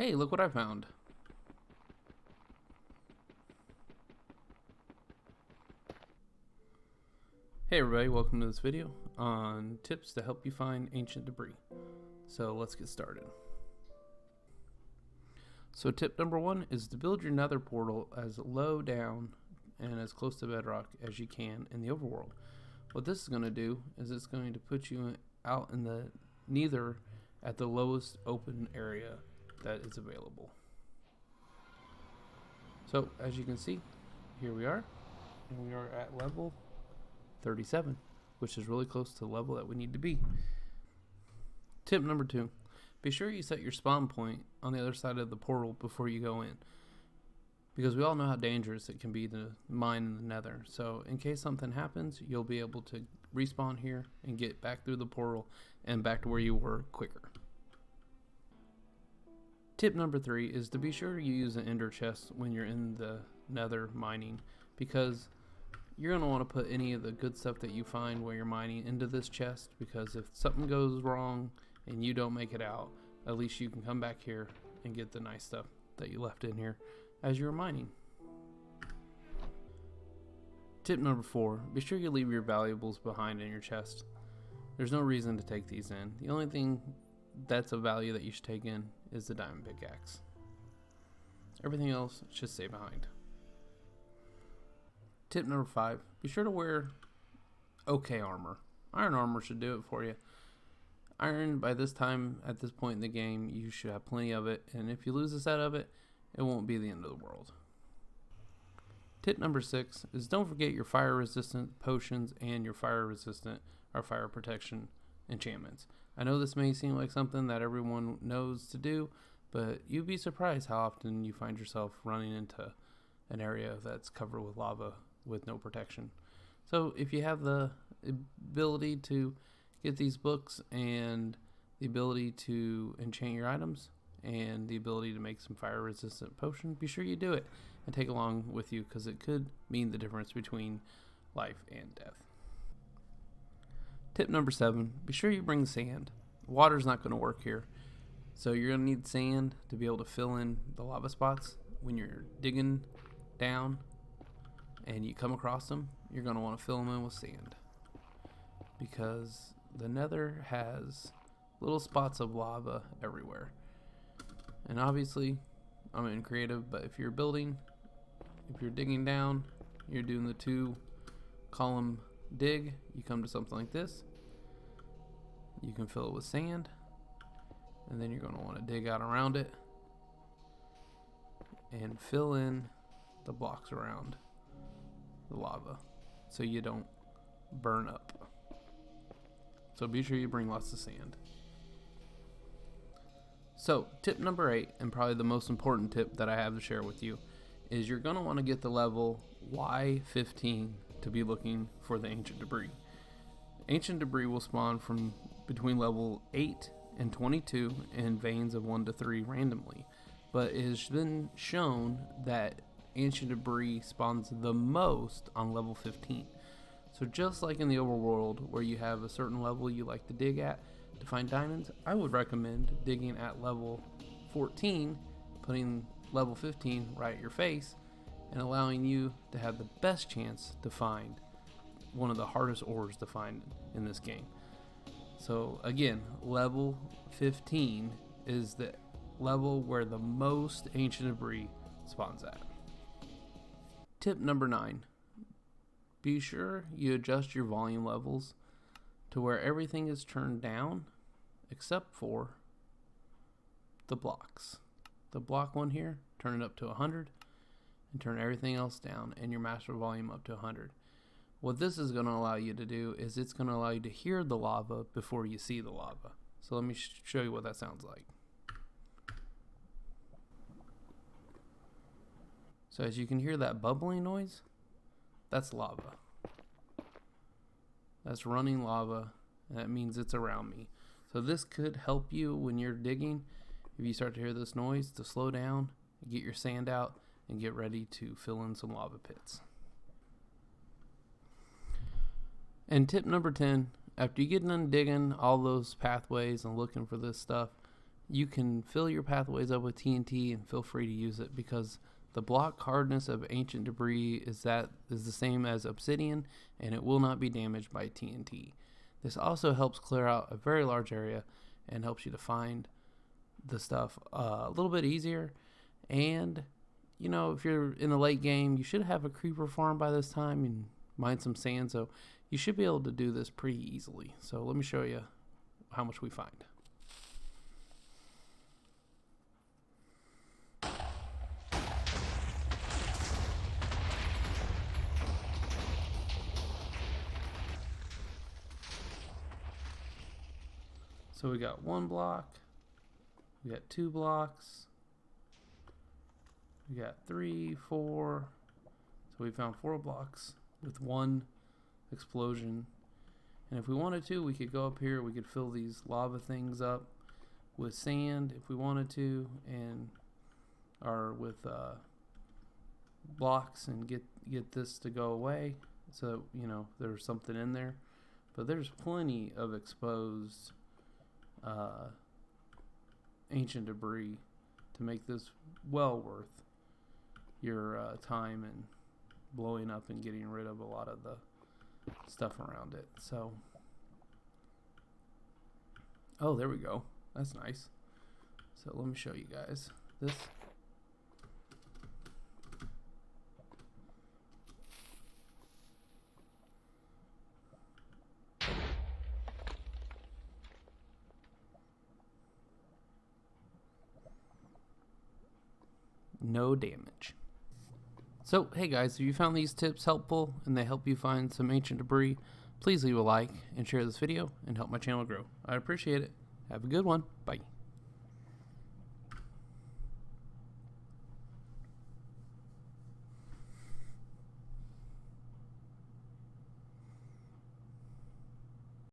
Hey, look what I found. Hey everybody, welcome to this video on tips to help you find ancient debris. So let's get started. So tip number one is to build your nether portal as low down and as close to bedrock as you can in the overworld. What this is going to do is it's going to put you out in the nether at the lowest open area that is available. So as you can see, here we are, and we are at level 37, which is really close to the level that we need to be. Tip number two, be sure you set your spawn point on the other side of the portal before you go in, because we all know how dangerous it can be to mine in the nether. So in case something happens, you'll be able to respawn here and get back through the portal and back to where you were quicker. Tip number three is to be sure you use an ender chest when you're in the nether mining, because you're going to want to put any of the good stuff that you find while you're mining into this chest, because if something goes wrong and you don't make it out, at least you can come back here and get the nice stuff that you left in here as you're mining. Tip number four, be sure you leave your valuables behind in your chest. There's no reason to take these in. The only thing that's of value that you should take in is the diamond pickaxe. Everything else should stay behind. Tip number five, be sure to wear okay armor. Iron armor should do it for you. Iron, by this time, at this point in the game, you should have plenty of it, and if you lose a set of it, it won't be the end of the world. Tip number six is don't forget your fire resistant potions and your fire resistant or fire protection enchantments. I know this may seem like something that everyone knows to do, but you'd be surprised how often you find yourself running into an area that's covered with lava with no protection. So if you have the ability to get these books and the ability to enchant your items and the ability to make some fire resistant potion, be sure you do it and take along with you, because it could mean the difference between life and death. Tip number seven, be sure you bring sand. Water's not going to work here, so you're going to need sand to be able to fill in the lava spots. When you're digging down and you come across them, you're going to want to fill them in with sand, because the nether has little spots of lava everywhere. And obviously I'm in creative, but if you're building, if you're digging down, you're doing the 2-column dig, you come to something like this, you can fill it with sand, and then you're going to want to dig out around it and fill in the blocks around the lava so you don't burn up. So be sure you bring lots of sand. So tip number 8, and probably the most important tip that I have to share with you, is you're going to want to get the level Y15 to be looking for the ancient debris. Ancient debris will spawn from between level 8 and 22 in veins of 1 to 3 randomly, but it has been shown that ancient debris spawns the most on level 15. So just like in the overworld, where you have a certain level you like to dig at to find diamonds, I would recommend digging at level 14, putting level 15 right at your face, and allowing you to have the best chance to find one of the hardest ores to find in this game. So again, level 15 is the level where the most ancient debris spawns at. Tip number 9, be sure you adjust your volume levels to where everything is turned down except for the blocks. The block one here, turn it up to 100 and turn everything else down, and your master volume up to 100. What this is going to allow you to do is it's going to allow you to hear the lava before you see the lava. So let me show you what that sounds like. So as you can hear that bubbling noise, that's lava. That's running lava, and that means it's around me. So this could help you when you're digging, if you start to hear this noise, to slow down, get your sand out, and get ready to fill in some lava pits. And tip number 10, after you get done digging all those pathways and looking for this stuff, you can fill your pathways up with TNT and feel free to use it, because the block hardness of ancient debris is the same as obsidian, and it will not be damaged by TNT. This also helps clear out a very large area and helps you to find the stuff a little bit easier. And you know, if you're in the late game, you should have a creeper farm by this time and mine some sand, so you should be able to do this pretty easily. So let me show you how much we find. So we got 1 block, we got 2 blocks, we got 3, 4, so we found 4 blocks with 1 explosion. And if we wanted to, we could go up here, we could fill these lava things up with sand if we wanted to, or with blocks, and get this to go away, so you know there's something in there. But there's plenty of exposed ancient debris to make this well worth your time and blowing up and getting rid of a lot of the stuff around it. So, oh, there we go. That's nice. So let me show you guys this. No damage. So, hey guys, if you found these tips helpful and they help you find some ancient debris, please leave a like and share this video and help my channel grow. I appreciate it. Have a good one. Bye.